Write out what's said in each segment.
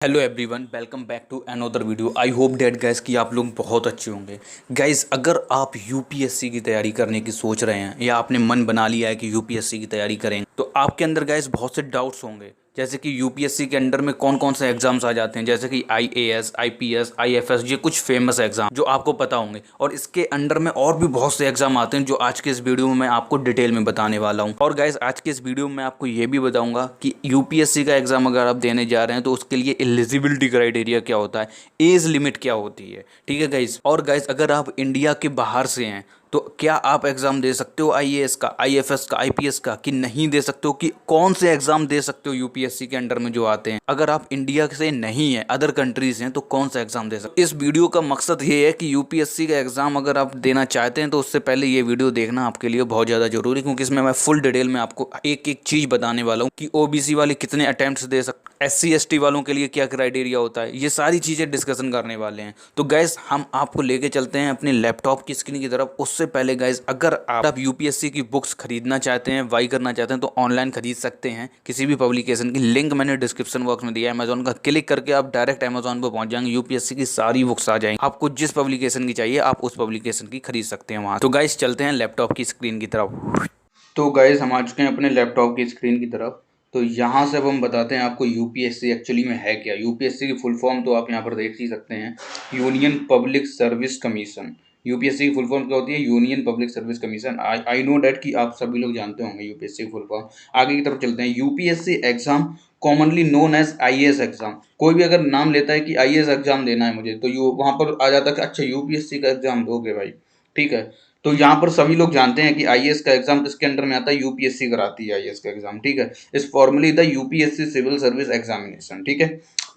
Hello everyone, welcome back to another video. I hope that guys कि आप लोग बहुत अच्छे होंगे। गाइस, अगर आप यूपीएससी की तैयारी करने की सोच रहे हैं या आपने मन बना लिया है कि यूपीएससी की तैयारी करेंगे, तो आपके अंदर गाइस बहुत से डाउट्स होंगे। जैसे कि यूपीएससी के अंडर में कौन कौन से एग्जाम्स आ जाते हैं, जैसे कि आईएएस, आईपीएस, आईएफएस, ये कुछ फेमस एग्जाम जो आपको पता होंगे। और इसके अंडर में और भी बहुत से एग्जाम आते हैं जो आज के इस वीडियो में मैं आपको डिटेल में बताने वाला हूँ। और गाइस, आज के इस वीडियो में मैं आपको ये भी बताऊंगा कि यूपीएससी का एग्जाम अगर आप देने जा रहे हैं तो उसके लिए एलिजिबिलिटी क्राइटेरिया क्या होता है, एज लिमिट क्या होती है। ठीक है गाइस। और गाइस, अगर आप इंडिया के बाहर से हैं तो क्या आप एग्जाम दे सकते हो आईएएस का, आईएफएस का, आईपीएस का, कि नहीं दे सकते हो, कि कौन से एग्जाम दे सकते हो यूपीएससी के अंडर में जो आते हैं। अगर आप इंडिया से नहीं है, अदर कंट्रीज हैं, तो कौन सा एग्जाम दे सकते हो। इस वीडियो का मकसद ये है कि यूपीएससी का एग्जाम अगर आप देना चाहते हैं तो उससे पहले ये वीडियो देखना आपके लिए बहुत ज़्यादा जरूरी है, क्योंकि इसमें मैं फुल डिटेल में आपको एक एक चीज़ बताने वाला हूँ कि ओबीसी वाले कितने अटेम्प्ट दे सकते, एससी एसटी वालों के लिए क्या क्राइटेरिया होता है, ये सारी चीज़ें डिस्कशन करने वाले हैं। तो गैस, हम आपको लेके चलते हैं अपने लैपटॉप की स्क्रीन की तरफ। उससे पहले गैस, अगर आप यूपीएससी की बुक्स खरीदना चाहते हैं, बाई करना चाहते हैं, तो ऑनलाइन खरीद सकते हैं किसी भी पब्लिकेशन की। लिंक मैंने डिस्क्रिप्शन बॉक्स में दिया है अमेजोन का। क्लिक करके आप डायरेक्ट अमेजोन पर पहुंच जाएंगे, यूपीएससी की सारी बुक्स आ जाएंगी। आपको जिस पब्लिकेशन की चाहिए आप उस पब्लिकेशन की खरीद सकते हैं वहाँ। तो गाइस, चलते हैं लैपटॉप की स्क्रीन की तरफ। तो गाइस, हम आ चुके हैं अपने लैपटॉप की स्क्रीन की तरफ। तो यहाँ से अब हम बताते हैं आपको यूपीएससी एक्चुअली में है क्या। यूपीएससी की फुल फॉर्म तो आप यहाँ पर देख ही सकते हैं, union Public Service commission. UPSC की फुल फॉर्म क्या होती है? Union Public Service commission. I know that कि आप सभी लोग जानते होंगे यूपीएससी की फुल फॉर्म। आगे की तरफ चलते हैं। UPSC exam commonly known as IAS exam. कोई भी अगर नाम लेता है कि आईएएस एग्जाम देना है मुझे, तो यू वहाँ पर आ जाता है कि अच्छा यूपीएससी का एग्जाम दोगे भाई, ठीक है। तो यहाँ पर सभी लोग जानते हैं कि आईएएस का एग्जाम किसके अंडर में आता है? यूपीएससी कराती है आईएएस का एग्जाम, ठीक है। इस formally the UPSC civil service examination, ठीक है।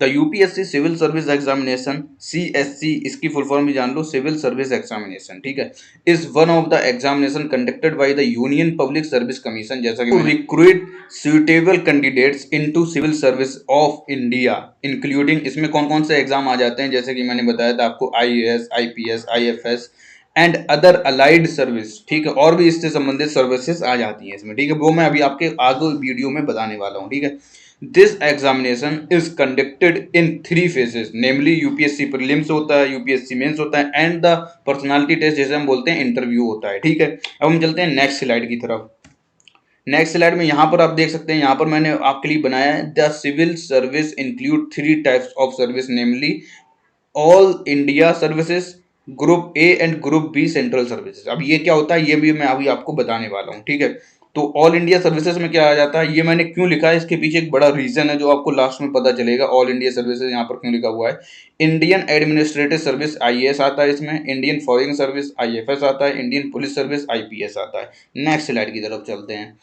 The UPSC civil service examination, CSC, इसकी फुल फॉर्म भी जान लो, सिविल सर्विस एग्जामिनेशन, ठीक है, is one of the examination conducted by the Union Public Service Commission, जैसा कि recruit suitable candidates into civil service of India, including, इसमें कौन कौन से एग्जाम आ जाते हैं, जैसे कि मैंने बताया था आपको, IAS, IPS, IFS and other allied service, ठीक है। और भी इससे संबंधित सर्विसेज आ जाती हैं इसमें, ठीक है। वो मैं अभी आपके आगे वीडियो में बताने वाला हूँ, ठीक है। This examination is conducted in 3 phases, namely UPSC prelims होता है, यूपीएससी मेंस होता है, एंड द पर्सनालिटी टेस्ट, जैसे हम बोलते हैं इंटरव्यू होता है, ठीक है। अब हम चलते हैं नेक्स्ट स्लाइड की तरफ। नेक्स्ट स्लाइड में यहाँ पर आप देख सकते हैं, यहाँ पर मैंने आपके लिए बनाया है, the civil service include 3 types of service, namely All India Services, group A and group B central services. अब ये क्या होता है ये भी मैं अभी आपको बताने वाला हूँ, ठीक है। तो ऑल इंडिया सर्विसेज में क्या आ जाता है, ये मैंने क्यों लिखा है, इसके पीछे एक बड़ा रीजन है जो आपको लास्ट में पता चलेगा। ऑल इंडिया सर्विसेज यहाँ पर क्यों लिखा हुआ है? इंडियन एडमिनिस्ट्रेटिव सर्विस आईएएस आता है इसमें, इंडियन फॉरेन सर्विस आईएफएस आता है, इंडियन पुलिस सर्विस आईपीएस आता है। नेक्स्ट स्लाइड की तरफ चलते हैं।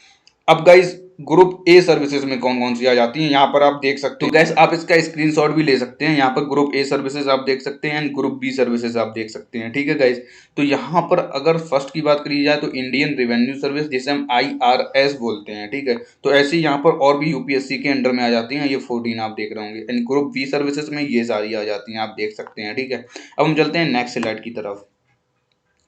अब गाइस, ग्रुप ए सर्विसेज में कौन कौन सी आ जाती हैं यहाँ पर आप देख सकते हैं। तो गाइस, आप इसका स्क्रीनशॉट भी ले सकते हैं। यहाँ पर ग्रुप ए सर्विसेज आप देख सकते हैं एंड ग्रुप बी सर्विसेज आप देख सकते हैं, ठीक है गाइस। तो यहाँ पर अगर फर्स्ट की बात करी जाए तो इंडियन रेवेन्यू सर्विस, जिसे हम आईआरएस बोलते हैं, ठीक है। तो ऐसे ही यहाँ पर और भी यूपीएससी के अंडर में आ जाती हैं, ये 14 आप देख रहे होंगे। एंड ग्रुप बी सर्विसेज में ये सारी आ जाती हैं, आप देख सकते हैं, ठीक है। अब हम चलते हैं नेक्स्ट स्लाइड की तरफ।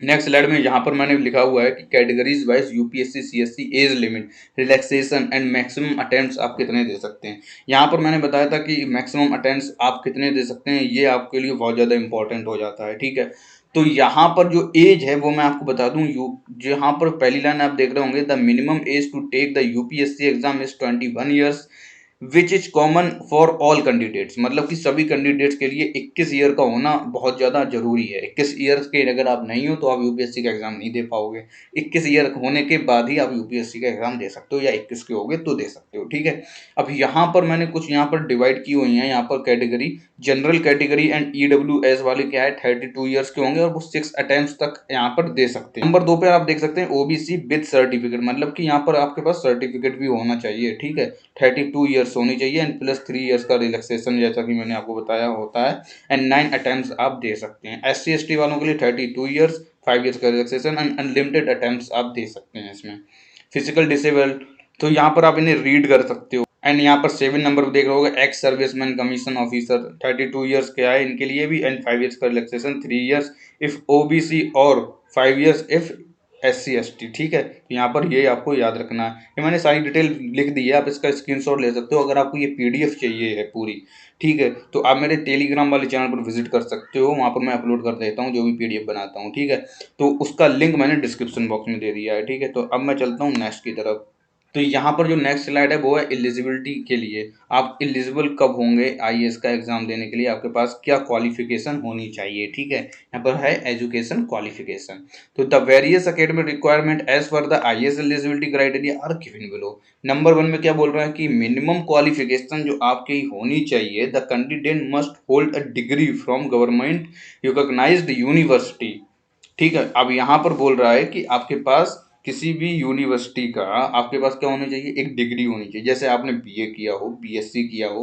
नेक्स्ट स्लाइड में यहाँ पर मैंने लिखा हुआ है कि categories wise UPSC CSC age limit, relaxation and maximum attempts आप कितने दे सकते हैं। यहाँ पर मैंने बताया था कि मैक्सिमम अटेम्प्ट्स आप कितने दे सकते हैं, ये आपके लिए बहुत ज़्यादा इंपॉर्टेंट हो जाता है, ठीक है। तो यहाँ पर जो एज है वो मैं आपको बता दूं, जहाँ पर पहली लाइन आप देख रहे होंगे, the minimum age to take the UPSC exam is 21 years which is common for all candidates, मतलब कि सभी कैंडिडेट्स के लिए 21 ईयर का होना बहुत ज़्यादा जरूरी है। 21 ईयर्स के अगर आप नहीं हो तो आप यूपीएससी का एग्जाम नहीं दे पाओगे। 21 ईयर होने के बाद ही आप यूपीएससी का एग्जाम दे सकते हो, या 21 के होगे तो दे सकते हो, ठीक है। अब यहाँ पर मैंने कुछ यहाँ पर डिवाइड की हुई है, यहाँ पर category, general category and EWS वाले क्या है, 32 ईयर्स के होंगे और वो 6 अटेम्प्ट्स तक यहाँ पर दे सकते हैं। नंबर 2 पे आप देख सकते हैं ओबीसी विद सर्टिफिकेट, मतलब कि यहाँ पर आपके पास सर्टिफिकेट भी होना चाहिए, ठीक है। 32 ईयर्स होनी चाहिए एंड प्लस 3 ईयर्स का रिलैक्सेशन, जैसा कि मैंने आपको बताया होता है, एंड 9 अटेम्प्ट्स आप दे सकते हैं। एससी एसटी वालों के लिए 32 ईयर्स, 5 ईयर्स का रिलैक्सेशन एंड अनलिमिटेड अटेम्प्ट्स आप दे सकते हैं इसमें। फिजिकल डिसेबल्ड, तो यहाँ पर आप इन्हें रीड कर सकते हो। एंड यहाँ पर 7 नंबर पर देख रहे होगे, ex serviceman commission officer, 32 years के आए इनके लिए भी, एंड 5 ईयर्स का रिलैक्सेशन, 3 ईयर्स इफ ओबीसी और 5 ईयर्स इफ SC ST, ठीक है। तो यहाँ पर ये आपको याद रखना है। ये मैंने सारी डिटेल लिख दी है, आप इसका स्क्रीनशॉट ले सकते हो अगर आपको ये PDF चाहिए है पूरी, ठीक है। तो आप मेरे टेलीग्राम वाले चैनल पर विजिट कर सकते हो, वहाँ पर मैं अपलोड कर देता हूँ जो भी PDF बनाता हूँ, ठीक है। तो उसका लिंक मैंने डिस्क्रिप्शन बॉक्स में दे दिया है, ठीक है। तो अब मैं चलता हूँ नेक्स्ट की तरफ। तो यहाँ पर जो नेक्स्ट स्लाइड है वो है एलिजिबिलिटी के लिए। आप एलिजिबल कब होंगे IAS का एग्जाम देने के लिए, आपके पास क्या क्वालिफिकेशन होनी चाहिए, ठीक है। यहाँ पर है एजुकेशन क्वालिफिकेशन। तो the various academic requirement as per the IAS eligibility criteria are given below. Number 1 में क्या बोल रहा है कि मिनिमम क्वालिफिकेशन जो आपकी होनी चाहिए, the candidate must hold a degree from government recognised university, ठीक है। अब यहाँ पर बोल रहा है कि आपके पास किसी भी यूनिवर्सिटी का आपके पास क्या होनी चाहिए, एक डिग्री होनी चाहिए। जैसे आपने BA किया हो, BSc किया हो,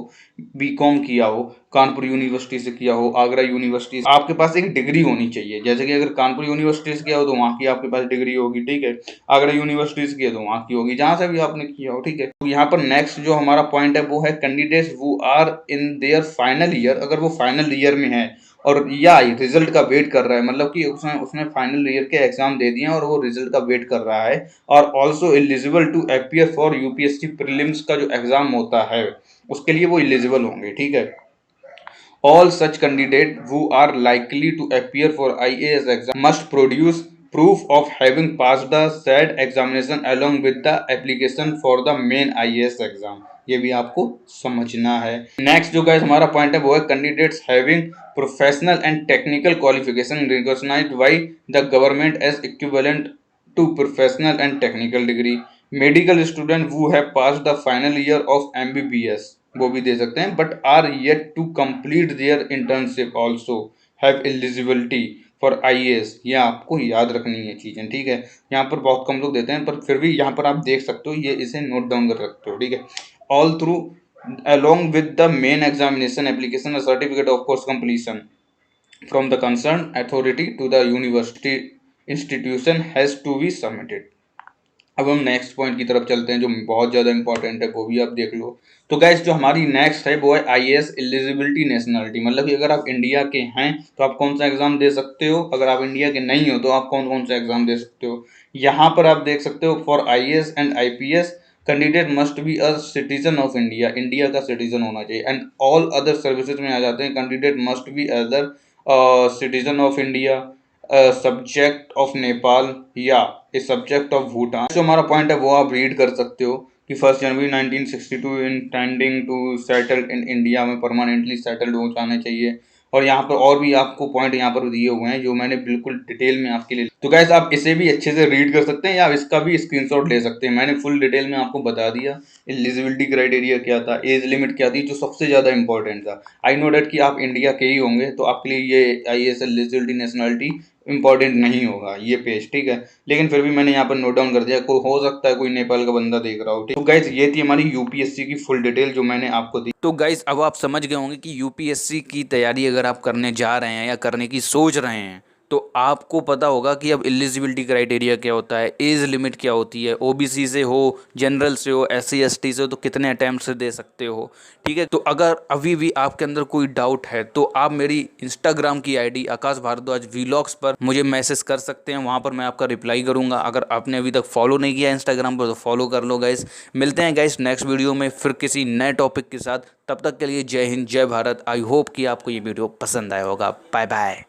BCom किया हो, कानपुर यूनिवर्सिटी से किया हो, आगरा यूनिवर्सिटी से, आपके पास एक डिग्री होनी चाहिए। जैसे कि अगर कानपुर यूनिवर्सिटी से किया हो तो वहाँ की आपके पास डिग्री होगी, ठीक है। आगरा यूनिवर्सिटी से किया तो वहाँ की होगी, जहाँ से भी आपने किया हो, ठीक है। तो यहाँ पर नेक्स्ट जो हमारा पॉइंट है वो है candidates who are in their final year, अगर वो फाइनल ईयर में है और या रिजल्ट का वेट कर रहा है, मतलब कि उसने उसने फाइनल ईयर के एग्जाम दे दिए हैं और वो रिजल्ट का वेट कर रहा है, और also eligible to appear for UPSC prelims का जो एग्जाम होता है उसके लिए वो एलिजिबल होंगे, ठीक है। All such candidates who are likely to appear for IAS exam must produce proof of having passed the said examination along with the application for the main IAS exam। ये भी आपको समझना है। नेक्स्ट जो guys हमारा point है वो है candidates having professional and technical qualification recognised by the government as equivalent to professional and technical degree. Medical student who have passed the final year of MBBS वो भी दे सकते हैं, but are yet to complete their internship also have eligibility for IAS। ये आपको याद रखनी है चीजें, ठीक है। यहाँ पर बहुत कम लोग देते हैं, पर फिर भी यहाँ पर आप देख सकते हो, ये इसे नोट डाउन कर सकते हो, ठीक है। All through along with the main examination application a certificate of course completion from the concerned authority to the university institution has to be submitted। अब हम नेक्स्ट पॉइंट की तरफ चलते हैं जो बहुत ज़्यादा इंपॉर्टेंट है, वो भी आप देख लो। तो गैस जो हमारी नेक्स्ट है वो है IAS एलिजिबिलिटी नेशनलिटी, मतलब कि अगर आप इंडिया के हैं तो आप कौन सा एग्जाम दे सकते हो, अगर आप इंडिया के नहीं हो तो आप कौन कौन सा एग्जाम दे सकते हो। यहाँ पर आप देख सकते हो for IAS and IPS candidate must be a citizen of India, India का सिटीजन होना चाहिए। एंड ऑल अदर सर्विसेज में आ जाते हैं candidate must be other citizen of India, subject of Nepal या ए सब्जेक्ट ऑफ भूटान। जो हमारा पॉइंट है वो आप रीड कर सकते हो कि 1 जनवरी 1962 intending to settle in India में परमानेंटली सेटल्ड हो जाना चाहिए। और यहाँ पर और भी आपको पॉइंट यहाँ पर दिए हुए हैं जो मैंने बिल्कुल डिटेल में आपके लिए, तो गैस आप इसे भी अच्छे से रीड कर सकते हैं या इसका भी स्क्रीनशॉट ले सकते हैं। मैंने फुल डिटेल में आपको बता दिया एलिजिबिलिटी क्राइटेरिया क्या था, एज लिमिट क्या थी, जो सबसे ज़्यादा इंपॉर्टेंट था। आई नो डेट कि आप इंडिया के ही होंगे तो आपके लिए ये IAS एलिजिबिलिटी नेशनलिटी इंपॉर्टेंट नहीं होगा ये पेज, ठीक है। लेकिन फिर भी मैंने यहाँ पर नोट डाउन कर दिया, कोई हो सकता है कोई नेपाल का बंदा देख रहा हो, ठीक। तो गाइज ये थी हमारी UPSC की फुल डिटेल जो मैंने आपको दी। तो गाइज अब आप समझ गए होंगे कि UPSC की तैयारी अगर आप करने जा रहे हैं या करने की सोच रहे हैं तो आपको पता होगा कि अब एलिजिबिलिटी क्राइटेरिया क्या होता है, एज लिमिट क्या होती है, OBC से हो, जनरल से हो, SC ST से हो तो कितने अटैम्प्ट से दे सकते हो, ठीक है। तो अगर अभी भी आपके अंदर कोई डाउट है तो आप मेरी इंस्टाग्राम की ID आकाश भारद्वाज व्लॉग्स पर मुझे मैसेज कर सकते हैं, वहाँ पर मैं आपका रिप्लाई करूँगा। अगर आपने अभी तक फॉलो नहीं किया इंस्टाग्राम पर तो फॉलो कर लो गाइस। मिलते हैं गाइस नेक्स्ट वीडियो में फिर किसी नए टॉपिक के साथ, तब तक के लिए जय हिंद जय भारत। आई होप कि आपको ये वीडियो पसंद आया होगा। Bye bye.